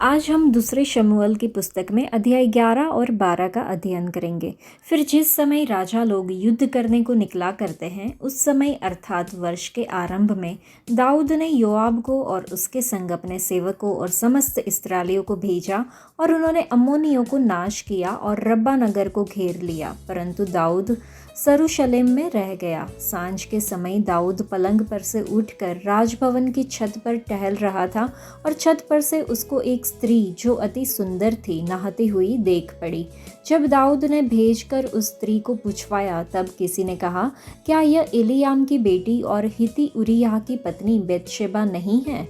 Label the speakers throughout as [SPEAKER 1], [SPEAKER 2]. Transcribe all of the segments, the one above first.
[SPEAKER 1] आज हम दूसरे शमूएल की पुस्तक में अध्याय 11 और 12 का अध्ययन करेंगे। फिर जिस समय राजा लोग युद्ध करने को निकला करते हैं, उस समय अर्थात वर्ष के आरंभ में दाऊद ने योआब को और उसके संग अपने सेवकों और समस्त इस्राएलियों को भेजा और उन्होंने अम्मोनियों को नाश किया और रब्बा नगर को घेर लिया। परंतु दाऊद यरूशलेम में रह गया। सांझ के समय दाऊद पलंग पर से उठकर राजभवन की छत पर टहल रहा था और छत पर से उसको एक स्त्री जो अति सुंदर थी नहाती हुई देख पड़ी। जब दाऊद ने भेजकर उस स्त्री को पूछवाया, तब किसी ने कहा, क्या यह एलीयाम की बेटी और हित्ती उरिय्याह की पत्नी बेतशेबा नहीं है?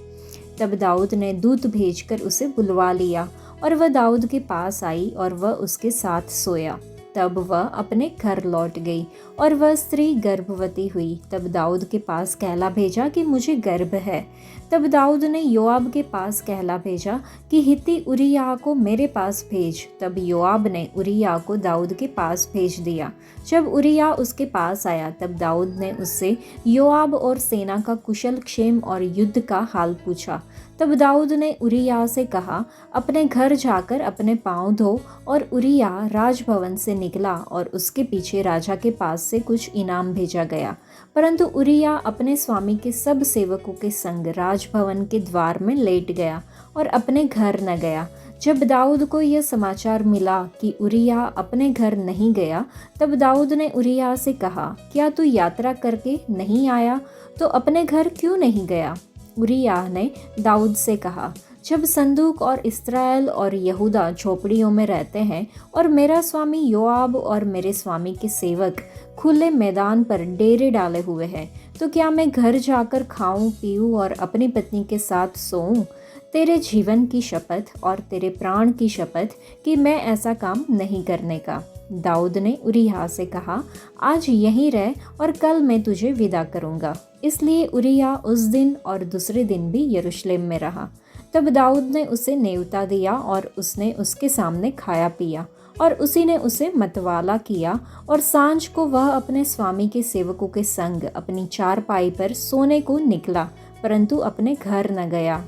[SPEAKER 1] तब दाऊद ने दूत भेजकर उसे बुलवा लिया और वह दाऊद के पास आई और वह उसके साथ सोया। तब वह अपने घर लौट गई और वह स्त्री गर्भवती हुई। तब दाऊद के पास कहला भेजा कि मुझे गर्भ है। तब दाऊद ने योआब के पास कहला भेजा कि हित्ती उरिय्याह को मेरे पास भेज। तब योआब ने उरिय्याह को दाऊद के पास भेज दिया। जब उरिय्याह उसके पास आया, तब दाऊद ने उससे योआब और सेना का कुशल क्षेम और युद्ध का हाल पूछा। तब दाऊद ने उरिय्याह से कहा, अपने घर जाकर अपने पाँव धो। और उरिय्याह राजभवन से निकला और उसके पीछे राजा के पास से कुछ इनाम भेजा गया। परंतु उरिय्याह अपने स्वामी के सब सेवकों के संग राजभवन के द्वार में लेट गया और अपने घर न गया। जब दाऊद को यह समाचार मिला कि उरिय्याह अपने घर नहीं गया, तब दाऊद ने उरिय्याह से कहा, क्या तू यात्रा करके नहीं आया तो अपने घर क्यों नहीं गया? उरिय्याह ने दाऊद से कहा, जब संदूक और इस्राएल और यहूदा झोपड़ियों में रहते हैं और मेरा स्वामी योआब और मेरे स्वामी के सेवक खुले मैदान पर डेरे डाले हुए हैं, तो क्या मैं घर जाकर खाऊं पीऊं और अपनी पत्नी के साथ सोऊं? तेरे जीवन की शपथ और तेरे प्राण की शपथ कि मैं ऐसा काम नहीं करने का। दाऊद ने उरिय्याह से कहा, आज यहीं रह और कल मैं तुझे विदा करूंगा। इसलिए उरिय्याह उस दिन और दूसरे दिन भी यरूशलेम में रहा। तब दाऊद ने उसे नेवता दिया और उसने उसके सामने खाया पिया और उसी ने उसे मतवाला किया। और सांझ को वह अपने स्वामी के सेवकों के संग अपनी चारपाई पर सोने को निकला, परंतु अपने घर न गया।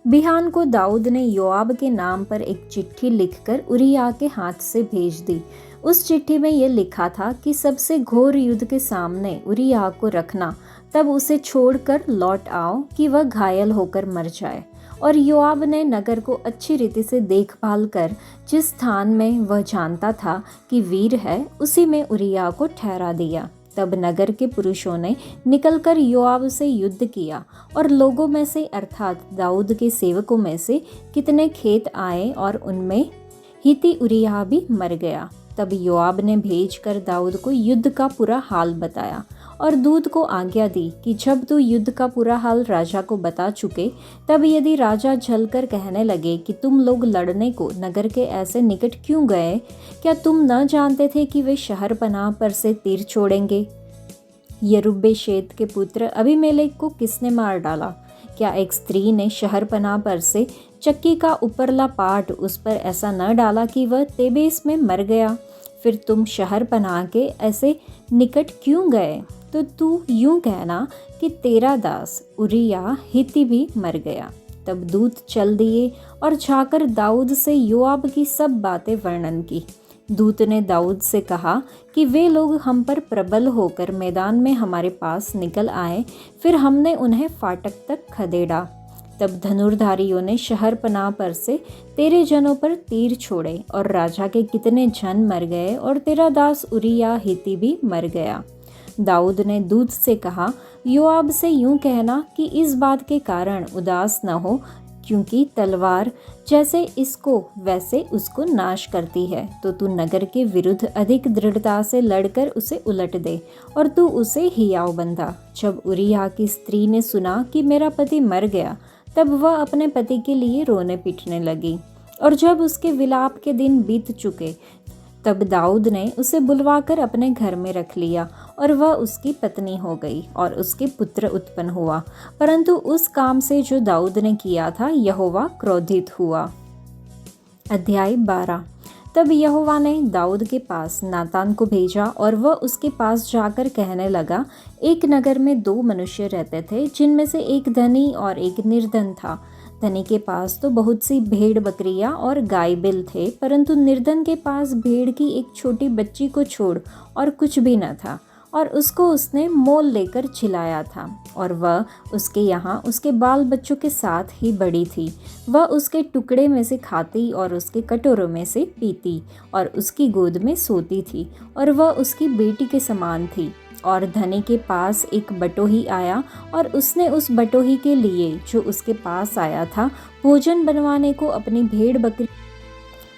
[SPEAKER 1] बिहान को दाऊद ने योआब के नाम पर एक चिट्ठी लिखकर उरिय्याह के हाथ से भेज दी। उस चिट्ठी में यह लिखा था कि सबसे घोर युद्ध के सामने उरिय्याह को रखना, तब उसे छोड़कर लौट आओ कि वह घायल होकर मर जाए। और योआब ने नगर को अच्छी रीति से देखभाल कर जिस स्थान में वह जानता था कि वीर है, उसी में उरिय्याह को ठहरा दिया। तब नगर के पुरुषों ने निकलकर योआब से युद्ध किया और लोगों में से अर्थात दाऊद के सेवकों में से कितने खेत आए और उनमें हित्ती उरिय्याह भी मर गया। तब योआब ने भेजकर दाऊद को युद्ध का पूरा हाल बताया और दूत को आज्ञा दी कि जब तू युद्ध का पूरा हाल राजा को बता चुके, तब यदि राजा जलकर कहने लगे कि तुम लोग लड़ने को नगर के ऐसे निकट क्यों गए? क्या तुम न जानते थे कि वे शहरपनाह पर से तीर छोड़ेंगे? यरूब्बेशेत के पुत्र अबीमेलेक को किसने मार डाला? क्या एक स्त्री ने शहरपनाह पर से चक्की का ऊपरला पाट उस पर ऐसा न डाला कि वह तेबेस में मर गया? फिर तुम शहरपनाह के ऐसे निकट क्यों गए? तो तू यूं कहना कि तेरा दास उरिय्याह हित्ती भी मर गया। तब दूत चल दिए और जाकर दाऊद से योआब की सब बातें वर्णन की। दूत ने दाऊद से कहा कि वे लोग हम पर प्रबल होकर मैदान में हमारे पास निकल आए, फिर हमने उन्हें फाटक तक खदेड़ा। तब धनुर्धारियों ने शहरपनाह पर से तेरे जनों पर तीर छोड़े और राजा के कितने जन मर गए और तेरा दास उरिय्याह हित्ती भी मर गया। दाऊद ने दूत से कहा, योआब से यूं कहना कि इस बात के कारण उदास न हो, क्योंकि तलवार जैसे इसको वैसे उसको नाश करती है, तो तू नगर के विरुद्ध अधिक दृढ़ता से लड़कर उसे उलट दे और तू उसे हियाव बंधा। जब उरिय्याह की स्त्री ने सुना कि मेरा पति मर गया, तब वह अपने पति के लिए रोने पीटने लगी। और जब उसके विलाप के दिन बीत चुके, तब दाऊद ने उसे बुलवाकर अपने घर में रख लिया और वह उसकी पत्नी हो गई और उसके पुत्र उत्पन्न हुआ। परंतु उस काम से जो दाऊद ने किया था, यहोवा क्रोधित हुआ। अध्याय 12। तब यहोवा ने दाऊद के पास नातान को भेजा और वह उसके पास जाकर कहने लगा, एक नगर में दो मनुष्य रहते थे, जिनमें से एक धनी और एक निर्धन था। धनी के पास तो बहुत सी भेड़ बकरियां और गाय बिल थे, परंतु निर्धन के पास भेड़ की एक छोटी बच्ची को छोड़ और कुछ भी न था, और उसको उसने मोल लेकर खिलाया था, और वह उसके यहाँ उसके बाल बच्चों के साथ ही बड़ी थी। वह उसके टुकड़े में से खाती और उसके कटोरों में से पीती और उसकी गोद में सोती थी, और वह उसकी बेटी के समान थी। और धनी के पास एक बटोही आया, और उसने उस बटोही के लिए जो उसके पास आया था भोजन बनवाने को अपनी भेड़ बकरी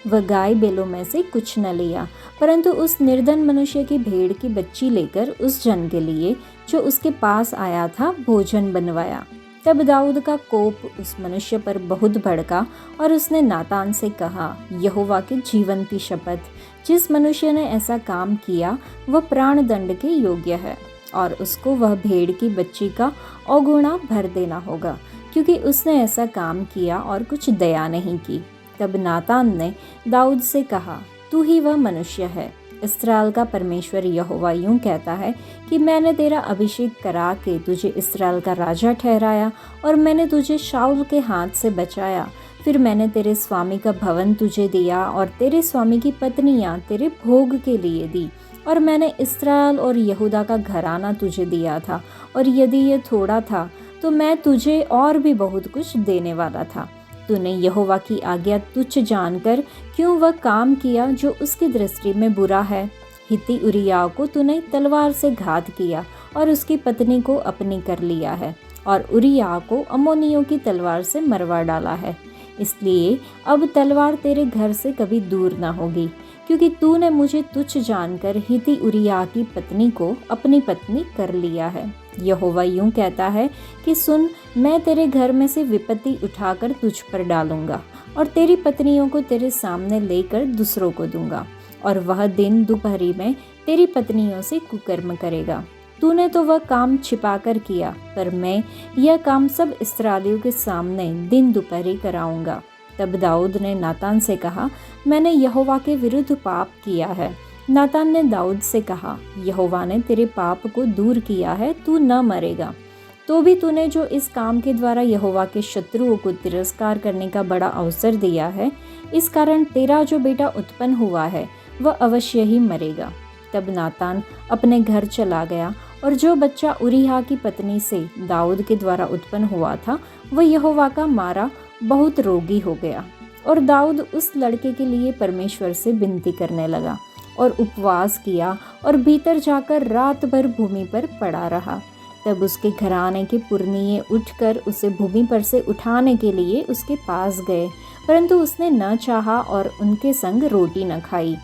[SPEAKER 1] व गाय बैलों में से कुछ न लिया, परंतु उस निर्धन मनुष्य की भेड़ की बच्ची लेकर उस जन के लिए जो उसके पास आया था भोजन बनवाया। तब दाऊद का कोप उस मनुष्य पर बहुत भड़का, और उसने नातान से कहा, यहोवा के जीवन की शपथ, जिस मनुष्य ने ऐसा काम किया वह प्राण दंड के योग्य है, और उसको वह भेड़ की बच्ची का औगुणा भर देना होगा, क्योंकि उसने ऐसा काम किया और कुछ दया नहीं की। तब नातान ने दाऊद से कहा, तू ही वह मनुष्य है। इस्राएल का परमेश्वर यहोवा यूं कहता है कि मैंने तेरा अभिषेक करा के तुझे इस्राएल का राजा ठहराया, और मैंने तुझे शाऊल के हाथ से बचाया। फिर मैंने तेरे स्वामी का भवन तुझे दिया, और तेरे स्वामी की पत्नियां तेरे भोग के लिए दी, और मैंने इस्राएल और यहूदा का घराना तुझे दिया था, और यदि ये थोड़ा था तो मैं तुझे और भी बहुत कुछ देने वाला था। तूने यहोवा की आज्ञा तुच्छ जानकर क्यों वह काम किया जो उसकी दृष्टि में बुरा है। हित्ती उरिय्याह को तूने तलवार से घात किया और उसकी पत्नी को अपनी कर लिया है, और उरिय्याह को अम्मोनियों की तलवार से मरवा डाला है। इसलिए अब तलवार तेरे घर से कभी दूर न होगी, क्योंकि तूने मुझे तुच्छ जानकर हित्ती उरिय्याह की पत्नी को अपनी पत्नी कर लिया है। यहोवा यूं कहता है कि सुन, मैं तेरे घर में से विपत्ति उठाकर तुझ पर डालूंगा, और तेरी पत्नियों को तेरे सामने लेकर दूसरों को दूंगा, और वह दिन दोपहरी में तेरी पत्नियों से कुकर्म करेगा। तूने तो वह काम छिपाकर किया, पर मैं यह काम सब इस्राएलियों के सामने दिन दोपहरी कराऊंगा। तब दाऊद ने नातान से कहा, मैंने यहोवा के विरुद्ध पाप किया है। नातान ने दाऊद से कहा, यहोवा ने तेरे पाप को दूर किया है, तू न मरेगा। तो भी तूने जो इस काम के द्वारा यहोवा के शत्रुओं को तिरस्कार करने का बड़ा अवसर दिया है, इस कारण तेरा जो बेटा उत्पन्न हुआ है वह अवश्य ही मरेगा। तब नातान अपने घर चला गया, और जो बच्चा उरिय्याह की पत्नी से दाऊद के द्वारा उत्पन्न हुआ था वह यहोवा का मारा बहुत रोगी हो गया। और दाऊद उस लड़के के लिए परमेश्वर से विनती करने लगा, और उपवास किया, और भीतर जाकर रात भर भूमि पर पड़ा रहा। तब उसके घराने के पुरनिये उठकर उसे भूमि पर से उठाने के लिए उसके पास गए, परंतु उसने न चाहा और उनके संग रोटी न खाई।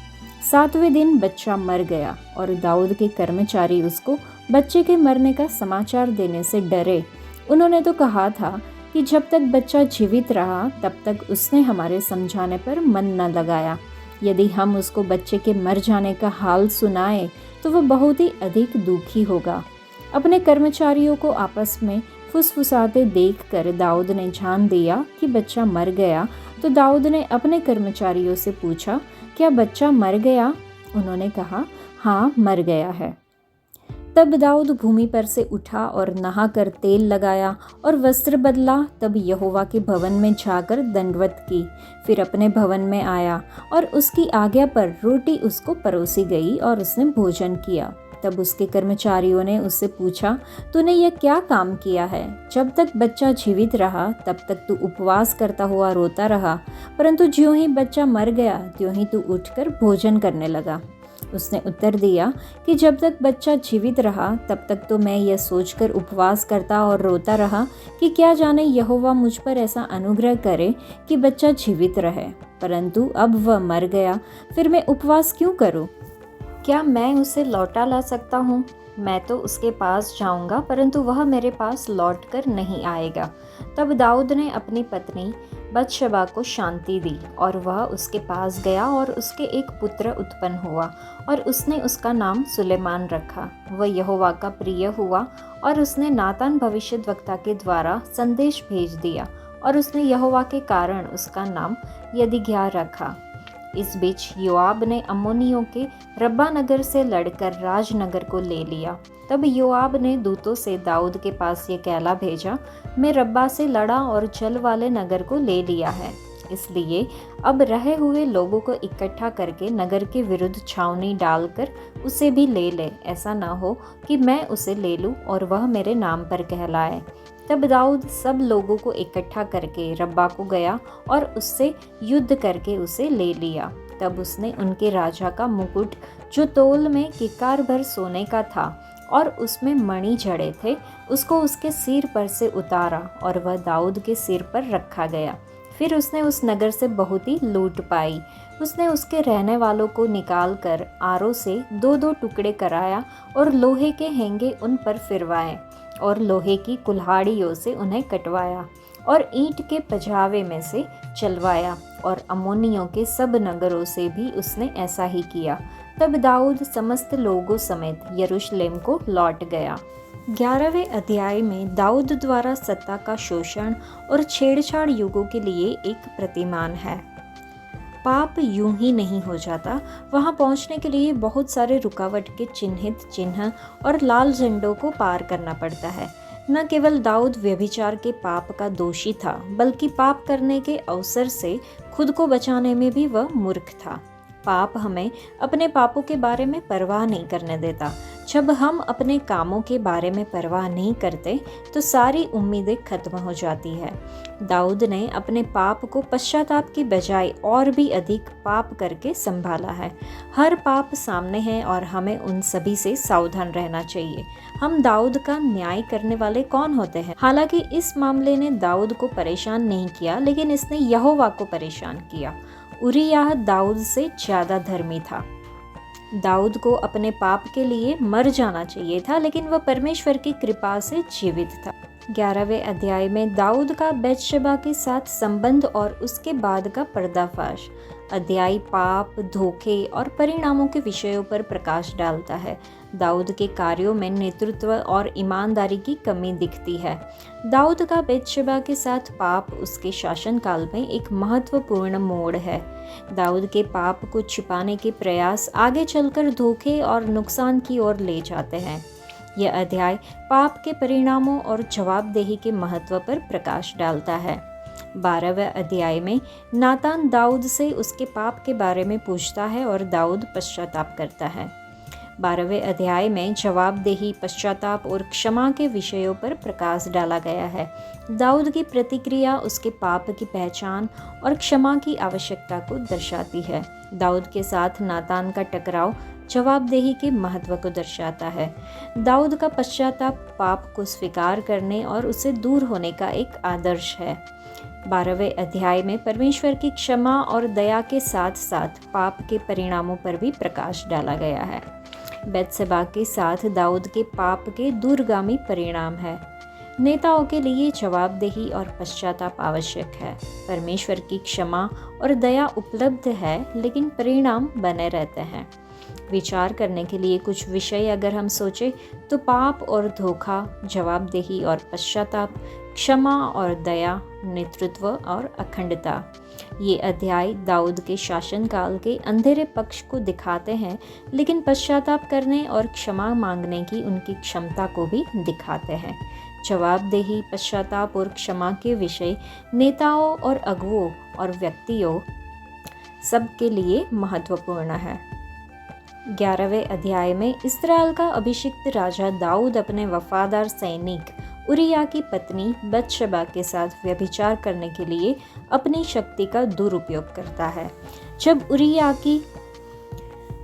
[SPEAKER 1] 7वें दिन बच्चा मर गया, और दाऊद के कर्मचारी उसको बच्चे के मरने का समाचार देने से डरे। उन्होंने तो कहा था कि जब तक बच्चा जीवित रहा तब तक उसने हमारे समझाने पर मन न लगाया। यदि हम उसको बच्चे के मर जाने का हाल सुनाए तो वह बहुत ही अधिक दुखी होगा। अपने कर्मचारियों को आपस में फुसफुसाते देखकर दाऊद ने जान दिया कि बच्चा मर गया। तो दाऊद ने अपने कर्मचारियों से पूछा, क्या बच्चा मर गया? उन्होंने कहा, हाँ, मर गया है। तब दाऊद भूमि पर से उठा और नहाकर तेल लगाया और वस्त्र बदला। तब यहोवा के भवन में जाकर दंडवत की, फिर अपने भवन में आया, और उसकी आज्ञा पर रोटी उसको परोसी गई और उसने भोजन किया। तब उसके कर्मचारियों ने उससे पूछा, तूने यह क्या काम किया है? जब तक बच्चा जीवित रहा तब तक तू उपवास करता हुआ रोता रहा, परंतु ज्यों ही बच्चा मर गया त्यों ही तू उठकर भोजन करने लगा। उसने उत्तर दिया कि जब तक बच्चा जीवित रहा तब तक तो मैं यह सोचकर उपवास करता और रोता रहा कि क्या जाने यहोवा मुझ पर ऐसा अनुग्रह करे कि बच्चा जीवित रहे, परंतु अब वह मर गया, फिर मैं उपवास क्यों करूं? क्या मैं उसे लौटा ला सकता हूँ? मैं तो उसके पास जाऊंगा, परंतु वह मेरे पास लौटकर नहीं आएगा। तब दाऊद ने अपनी पत्नी बतशेबा को शांति दी, और वह उसके पास गया, और उसके एक पुत्र उत्पन्न हुआ, और उसने उसका नाम सुलेमान रखा। वह यहोवा का प्रिय हुआ, और उसने नातान भविष्यद्वक्ता के द्वारा संदेश भेज दिया, और उसने यहोवा के कारण उसका नाम यदिग्याह रखा। इस बीच योआब ने अम्मोनियों के रब्बा नगर से लड़कर राजनगर को ले लिया। तब योआब ने दूतों से दाऊद के पास ये कहला भेजा, मैं रब्बा से लड़ा और जल वाले नगर को ले लिया है, इसलिए अब रहे हुए लोगों को इकट्ठा करके नगर के विरुद्ध छावनी डालकर उसे भी ले ले, ऐसा न हो कि मैं उसे ले लूं और वह मेरे नाम पर कहलाए। तब दाऊद सब लोगों को इकट्ठा करके रब्बा को गया और उससे युद्ध करके उसे ले लिया। तब उसने उनके राजा का मुकुट, जो तोल में किकार भर सोने का था और उसमें मणि जड़े थे, उसको उसके सिर पर से उतारा और वह दाऊद के सिर पर रखा गया। फिर उसने उस नगर से बहुत ही लूट पाई। उसने उसके रहने वालों को निकाल कर आरों से 2-2 टुकड़े कराया और लोहे के हेंगे उन पर फिरवाए और लोहे की कुल्हाड़ियों से उन्हें कटवाया और ईंट के पजावे में से चलवाया, और अम्मोनियों के सब नगरों से भी उसने ऐसा ही किया। तब दाऊद समस्त लोगों समेत यरूशलेम को लौट गया। 11वें अध्याय में दाऊद द्वारा सत्ता का शोषण और छेड़छाड़ युगों के लिए एक प्रतिमान है। पाप यूं ही नहीं हो जाता, वहां पहुंचने के लिए बहुत सारे रुकावट के चिन्हित चिन्ह और लाल झंडों को पार करना पड़ता है। न केवल दाऊद व्यभिचार के पाप का दोषी था, बल्कि पाप करने के अवसर से खुद को बचाने में भी वह मूर्ख था। पाप हमें अपने पापों के बारे में परवाह नहीं करने देता। जब हम अपने कामों के बारे में परवाह नहीं करते तो सारी उम्मीदें खत्म हो जाती है। दाऊद ने अपने पाप को पश्चाताप की बजाय और भी अधिक पाप करके संभाला है। हर पाप सामने है और हमें उन सभी से सावधान रहना चाहिए। हम दाऊद का न्याय करने वाले कौन होते हैं? हालांकि इस मामले ने दाऊद को परेशान नहीं किया, लेकिन इसने यहोवा को परेशान किया। उरिय्याह दाऊद से ज़्यादा धर्मी था। दाऊद को अपने पाप के लिए मर जाना चाहिए था, लेकिन वह परमेश्वर की कृपा से जीवित था। 11वें अध्याय में दाऊद का बैतशेबा के साथ संबंध और उसके बाद का पर्दाफाश। अध्याय पाप, धोखे और परिणामों के विषयों पर प्रकाश डालता है। दाऊद के कार्यों में नेतृत्व और ईमानदारी की कमी दिखती है। दाऊद का बैतशेबा के साथ पाप उसके शासनकाल में एक महत्वपूर्ण मोड़ है। दाऊद के पाप को छिपाने के प्रयास आगे चलकर धोखे और नुकसान की ओर ले जाते हैं। यह अध्याय पाप के परिणामों और जवाबदेही के महत्व पर प्रकाश डालता है। 12वें अध्याय में नातान दाऊद से उसके पाप के बारे में पूछता है और दाऊद पश्चाताप करता है। 12वें अध्याय में जवाबदेही, पश्चाताप और क्षमा के विषयों पर प्रकाश डाला गया है। दाऊद की प्रतिक्रिया उसके पाप की पहचान और क्षमा की आवश्यकता को दर्शाती है। दाऊद के साथ नातान का टकराव जवाबदेही के महत्व को दर्शाता है। दाऊद का पश्चाताप पाप को स्वीकार करने और उससे दूर होने का एक आदर्श है। 12वें अध्याय में परमेश्वर की क्षमा और दया के साथ साथ पाप के परिणामों पर भी प्रकाश डाला गया है। बैतशेबा के साथ दाऊद के पाप के दूरगामी परिणाम है। नेताओं के लिए जवाबदेही और पश्चाताप आवश्यक है। परमेश्वर की क्षमा और दया उपलब्ध है, लेकिन परिणाम बने रहते हैं। विचार करने के लिए कुछ विषय अगर हम सोचें तो पाप और धोखा, जवाबदेही और पश्चाताप, क्षमा और दया, नेतृत्व और अखंडता। ये अध्याय दाऊद के शासनकाल के अंधेरे पक्ष को दिखाते हैं, लेकिन पश्चाताप करने और क्षमा मांगने की उनकी क्षमता को भी दिखाते हैं। जवाबदेही, पश्चाताप और क्षमा के विषय नेताओं और अगुओं और व्यक्तियों सबके लिए महत्वपूर्ण है। 11वें अध्याय में इस्राएल का अभिषिक्त राजा दाऊद अपने वफादार सैनिक उरिय्याह की पत्नी बैतशेबा के साथ व्यभिचार करने के लिए अपनी शक्ति का दुरुपयोग करता है। जब उरिय्याह की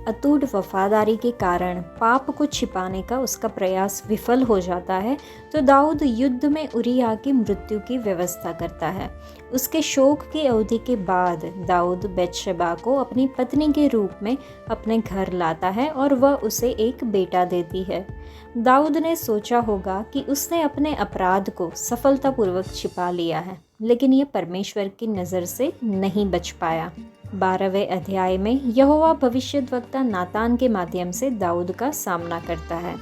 [SPEAKER 1] अटूट वफादारी के कारण पाप को छिपाने का उसका प्रयास विफल हो जाता है, तो दाऊद युद्ध में उरिय्याह की मृत्यु की व्यवस्था करता है। उसके शोक की अवधि के बाद दाऊद बैतशेबा को अपनी पत्नी के रूप में अपने घर लाता है और वह उसे एक बेटा देती है। दाऊद ने सोचा होगा कि उसने अपने अपराध को सफलतापूर्वक छिपा लिया है, लेकिन यह परमेश्वर की नज़र से नहीं बच पाया। 12वें अध्याय में यहोवा भविष्यद्वक्ता नातान के माध्यम से दाऊद का सामना करता है।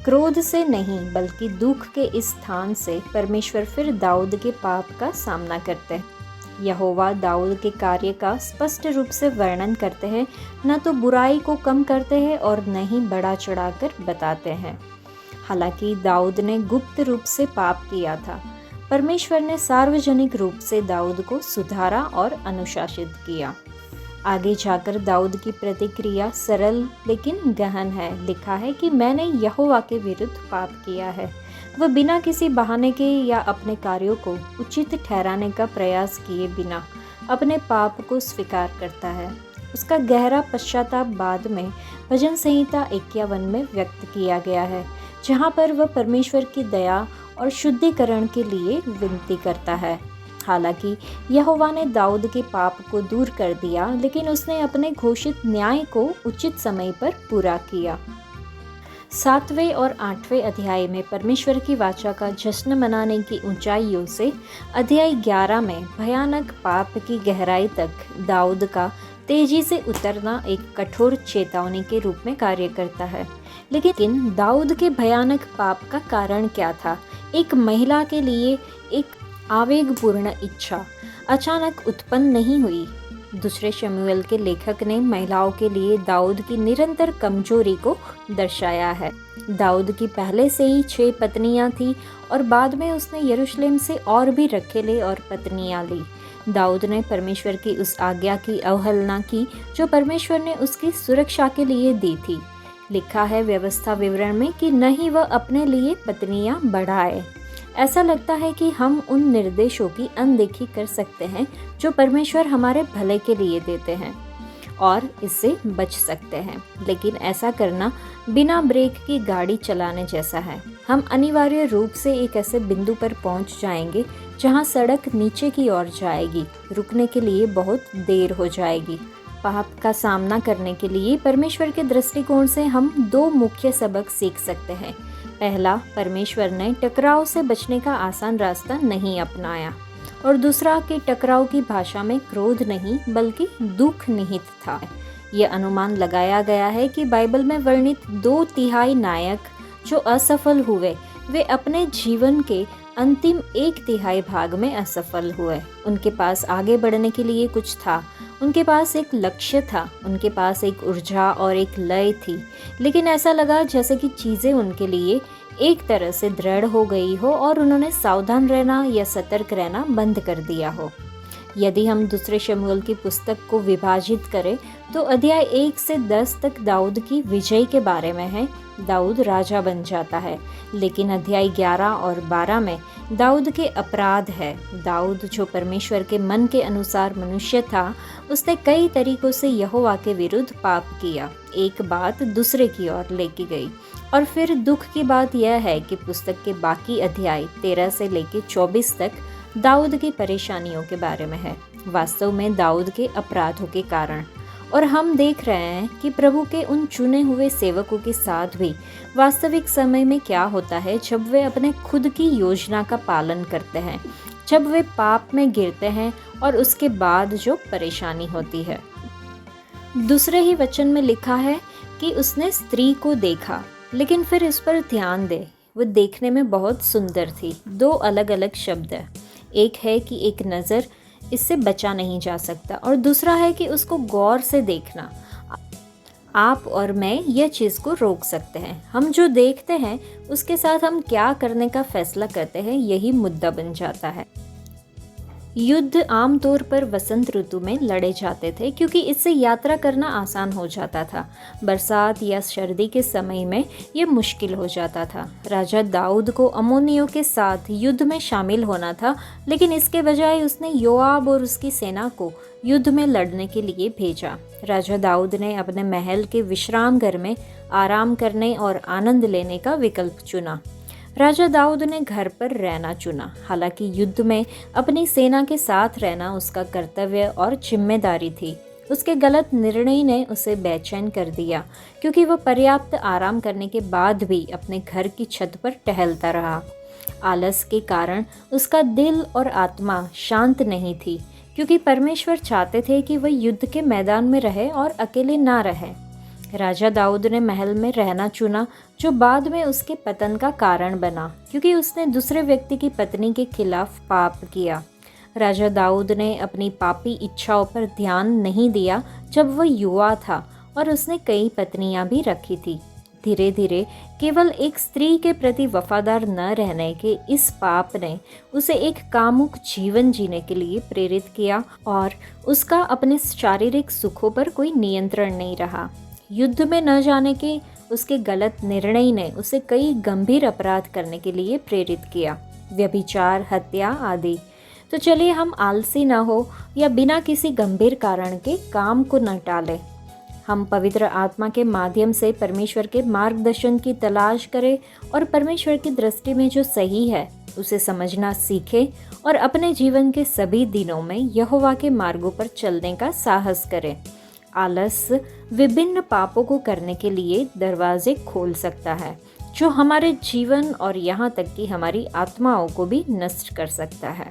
[SPEAKER 1] क्रोध से नहीं बल्कि दुख के इस स्थान से परमेश्वर फिर दाऊद के पाप का सामना करते हैं। यहोवा दाऊद के कार्य का स्पष्ट रूप से वर्णन करते हैं, न तो बुराई को कम करते हैं और न ही बढ़ा चढ़ाकर बताते हैं। हालांकि दाऊद ने गुप्त रूप से पाप किया था, परमेश्वर ने सार्वजनिक रूप से दाऊद को सुधारा और अनुशासित किया। आगे जाकर दाऊद की प्रतिक्रिया सरल लेकिन गहन है। लिखा है कि मैंने यहोवा के विरुद्ध पाप किया है। वह बिना किसी बहाने के या अपने कार्यों को उचित ठहराने का प्रयास किए बिना अपने पाप को स्वीकार करता है। उसका गहरा पश्चाताप बाद में भजन संहिता 51 में व्यक्त किया गया है, जहाँ पर वह परमेश्वर की दया और शुद्धिकरण के लिए विनती करता है। हालांकि यहोवा ने दाऊद के पाप को दूर कर दिया, लेकिन उसने अपने घोषित न्याय को उचित समय पर पूरा किया। 7वें और 8वें अध्याय में परमेश्वर की वाचा का जश्न मनाने की ऊंचाइयों से अध्याय 11 में भयानक पाप की गहराई तक दाऊद का तेजी से उतरना एक कठोर चेतावनी के रूप में कार्य करता है। लेकिन दाऊद के भयानक पाप का कारण क्या था? एक महिला के लिए एक आवेगपूर्ण इच्छा अचानक उत्पन्न नहीं हुई। दूसरे शमूएल के लेखक ने महिलाओं के लिए दाऊद की निरंतर कमजोरी को दर्शाया है। दाऊद की पहले से ही 6 पत्नियां थी और बाद में उसने यरूशलेम से और भी रखेले और पत्नियां ली। दाऊद ने परमेश्वर की उस आज्ञा की अवहेलना की जो परमेश्वर ने उसकी सुरक्षा के लिए दी थी। लिखा है व्यवस्था विवरण में कि न ही वह अपने लिए पत्नियां बढ़ाए। ऐसा लगता है कि हम उन निर्देशों की अनदेखी कर सकते हैं जो परमेश्वर हमारे भले के लिए देते हैं और इससे बच सकते हैं, लेकिन ऐसा करना बिना ब्रेक की गाड़ी चलाने जैसा है। हम अनिवार्य रूप से एक ऐसे बिंदु पर पहुंच जाएंगे जहां सड़क नीचे की ओर जाएगी। रुकने के लिए बहुत देर हो जाएगी। पाप का सामना करने के लिए परमेश्वर के दृष्टिकोण से हम 2 मुख्य सबक सीख सकते हैं। पहला, परमेश्वर ने टकराव से बचने का आसान रास्ता नहीं अपनाया, और दूसरा कि टकराव की भाषा में क्रोध नहीं बल्कि दुख निहित था। यह अनुमान लगाया गया है कि बाइबल में वर्णित 2/3 नायक जो असफल हुए वे अपने जीवन के अंतिम 1/3 भाग में असफल हुए। उनके पास आगे बढ़ने के लिए कुछ था, उनके पास एक लक्ष्य था, उनके पास एक ऊर्जा और एक लय थी, लेकिन ऐसा लगा जैसे कि चीज़ें उनके लिए एक तरह से दृढ़ हो गई हो और उन्होंने सावधान रहना या सतर्क रहना बंद कर दिया हो। यदि हम दूसरे शमूएल की पुस्तक को विभाजित करें तो अध्याय 1 से 10 तक दाऊद की विजय के बारे में है। दाऊद राजा बन जाता है, लेकिन अध्याय 11 और 12 में दाऊद के अपराध है। दाऊद जो परमेश्वर के मन के अनुसार मनुष्य था, उसने कई तरीकों से यहोवा के विरुद्ध पाप किया। एक बात दूसरे की ओर लेके गई। और फिर दुख की बात यह है कि पुस्तक के बाकी अध्याय 13 से लेके 24 तक दाऊद की परेशानियों के बारे में है, वास्तव में दाऊद के अपराधों के कारण। और हम देख रहे हैं कि प्रभु के उन चुने हुए सेवकों के साथ भी वास्तविक समय में क्या होता है जब वे अपने खुद की योजना का पालन करते हैं, जब वे पाप में गिरते हैं और उसके बाद जो परेशानी होती है। दूसरे ही वचन में लिखा है कि उसने स्त्री को देखा, लेकिन फिर इस पर ध्यान दे, वो देखने में बहुत सुंदर थी। 2 अलग अलग शब्द है। एक है कि एक नज़र इससे बचा नहीं जा सकता, और दूसरा है कि उसको गौर से देखना। आप और मैं यह चीज़ को रोक सकते हैं। हम जो देखते हैं उसके साथ हम क्या करने का फैसला करते हैं, यही मुद्दा बन जाता है। युद्ध आमतौर पर वसंत ऋतु में लड़े जाते थे क्योंकि इससे यात्रा करना आसान हो जाता था। बरसात या सर्दी के समय में यह मुश्किल हो जाता था। राजा दाऊद को अम्मोनियों के साथ युद्ध में शामिल होना था, लेकिन इसके बजाय उसने योआब और उसकी सेना को युद्ध में लड़ने के लिए भेजा। राजा दाऊद ने अपने महल के विश्राम घर में आराम करने और आनंद लेने का विकल्प चुना। राजा दाऊद ने घर पर रहना चुना। हालांकि युद्ध में अपनी सेना के साथ रहना उसका कर्तव्य और जिम्मेदारी थी। उसके गलत निर्णय ने उसे बेचैन कर दिया क्योंकि वह पर्याप्त आराम करने के बाद भी अपने घर की छत पर टहलता रहा। आलस के कारण उसका दिल और आत्मा शांत नहीं थी, क्योंकि परमेश्वर चाहते थे कि वह युद्ध के मैदान में रहे और अकेले ना रहे। राजा दाऊद ने महल में रहना चुना, जो बाद में उसके पतन का कारण बना, क्योंकि उसने दूसरे व्यक्ति की पत्नी के खिलाफ पाप किया। राजा दाऊद ने अपनी पापी इच्छाओं पर ध्यान नहीं दिया जब वह युवा था और उसने कई पत्नियां भी रखी थी। धीरे धीरे केवल एक स्त्री के प्रति वफादार न रहने के इस पाप ने उसे एक कामुक जीवन जीने के लिए प्रेरित किया और उसका अपने शारीरिक सुखों पर कोई नियंत्रण नहीं रहा। युद्ध में न जाने के उसके गलत निर्णय ने उसे कई गंभीर अपराध करने के लिए प्रेरित किया, व्यभिचार, हत्या आदि। तो चलिए हम आलसी न हो या बिना किसी गंभीर कारण के काम को न टालें। हम पवित्र आत्मा के माध्यम से परमेश्वर के मार्गदर्शन की तलाश करें और परमेश्वर की दृष्टि में जो सही है उसे समझना सीखें और अपने जीवन के सभी दिनों में यहोवा के मार्गों पर चलने का साहस करें। आलस विभिन्न पापों को करने के लिए दरवाजे खोल सकता है, जो हमारे जीवन और यहाँ तक कि हमारी आत्माओं को भी नष्ट कर सकता है।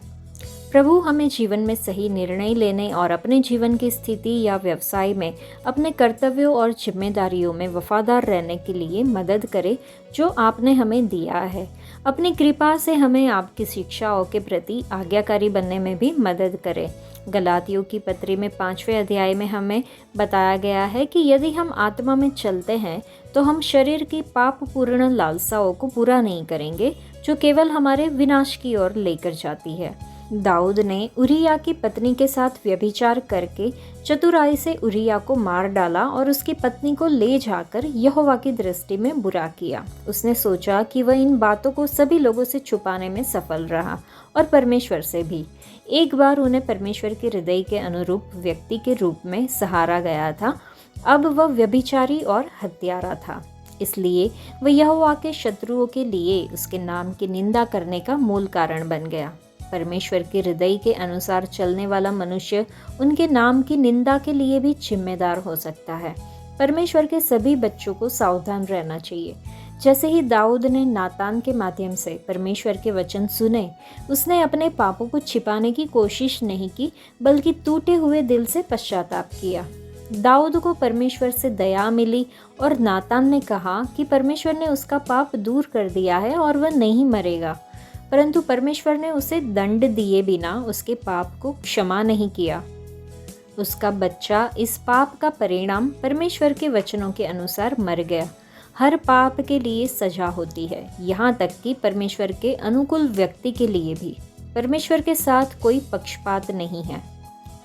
[SPEAKER 1] प्रभु हमें जीवन में सही निर्णय लेने और अपने जीवन की स्थिति या व्यवसाय में अपने कर्तव्यों और जिम्मेदारियों में वफादार रहने के लिए मदद करे जो आपने हमें दिया है। अपनी कृपा से हमें आपकी शिक्षाओं के प्रति आज्ञाकारी बनने में भी मदद करे। गलातियों की पत्री में 5वें अध्याय में हमें बताया गया है कि यदि हम आत्मा में चलते हैं तो हम शरीर की पापपूर्ण लालसाओं को पूरा नहीं करेंगे, जो केवल हमारे विनाश की ओर लेकर जाती है। दाऊद ने उरिया की पत्नी के साथ व्यभिचार करके चतुराई से उरिया को मार डाला और उसकी पत्नी को ले जाकर यहोवा की दृष्टि में बुरा किया। उसने सोचा कि वह इन बातों को सभी लोगों से छुपाने में सफल रहा और परमेश्वर से भी। एक बार उन्हें परमेश्वर के हृदय के अनुरूप व्यक्ति के रूप में सहारा गया था। अब वह व्यभिचारी और हत्यारा था, इसलिए वह यहोवा के शत्रुओं के लिए उसके नाम की निंदा करने का मूल कारण बन गया। परमेश्वर के हृदय के अनुसार चलने वाला मनुष्य उनके नाम की निंदा के लिए भी जिम्मेदार हो सकता है। परमेश्वर के सभी बच्चों को सावधान रहना चाहिए। जैसे ही दाऊद ने नातान के माध्यम से परमेश्वर के वचन सुने, उसने अपने पापों को छिपाने की कोशिश नहीं की, बल्कि टूटे हुए दिल से पश्चाताप किया। दाऊद को परमेश्वर से दया मिली और नातान ने कहा कि परमेश्वर ने उसका पाप दूर कर दिया है और वह नहीं मरेगा। परंतु परमेश्वर ने उसे दंड दिए बिना उसके पाप को क्षमा नहीं किया। उसका बच्चा इस पाप का परिणाम परमेश्वर के वचनों के अनुसार मर गया। हर पाप के लिए सजा होती है, यहाँ तक कि परमेश्वर के अनुकूल व्यक्ति के लिए भी। परमेश्वर के साथ कोई पक्षपात नहीं है।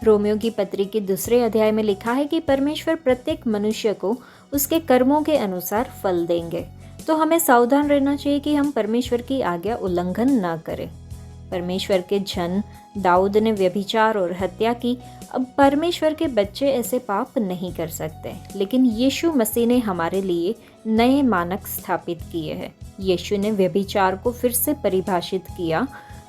[SPEAKER 1] रोमियो की पत्री के 2 अध्याय में लिखा है कि परमेश्वर प्रत्येक मनुष्य को उसके कर्मों के अनुसार फल देंगे। तो हमें सावधान रहना चाहिए कि हम परमेश्वर की आज्ञा उल्लंघन न करें। परमेश्वर के जन दाऊद ने व्यभिचार और हत्या की। अब परमेश्वर के बच्चे ऐसे पाप नहीं कर सकते, लेकिन यीशु मसीह ने हमारे लिए नए मानक स्थापित किए हैं। यीशु ने व्यभिचार को फिर से परिभाषित किया।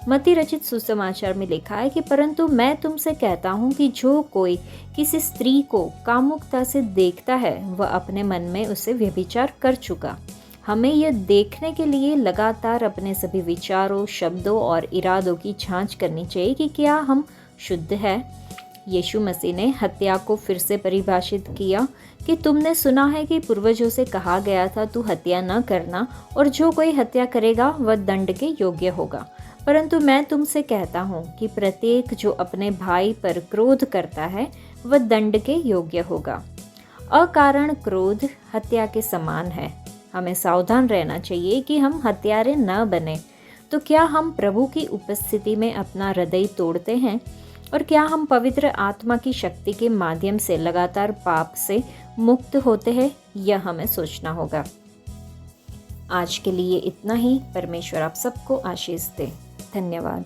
[SPEAKER 1] मत्ती रचित सुसमाचार में लिखा है कि परंतु मैं तुमसे कहता हूँ कि जो कोई किसी स्त्री को कामुकता से देखता है, वह अपने मन में उसे व्यभिचार कर चुका। हमें यह देखने के लिए लगातार अपने सभी विचारों, शब्दों और इरादों की जांच करनी चाहिए कि क्या हम शुद्ध हैं। यीशु मसीह ने हत्या को फिर से परिभाषित किया कि तुमने सुना है कि पूर्वजों से कहा गया था, तू हत्या न करना, और जो कोई हत्या करेगा वह दंड के योग्य होगा। परंतु मैं तुमसे कहता हूँ कि प्रत्येक जो अपने भाई पर क्रोध करता है वह दंड के योग्य होगा। अकारण क्रोध हत्या के समान है। हमें सावधान रहना चाहिए कि हम हत्यारे न बने। तो क्या हम प्रभु की उपस्थिति में अपना हृदय तोड़ते हैं, और क्या हम पवित्र आत्मा की शक्ति के माध्यम से लगातार पाप से मुक्त होते हैं? यह हमें सोचना होगा। आज के लिए इतना ही। परमेश्वर आप सबको आशीष दे। धन्यवाद।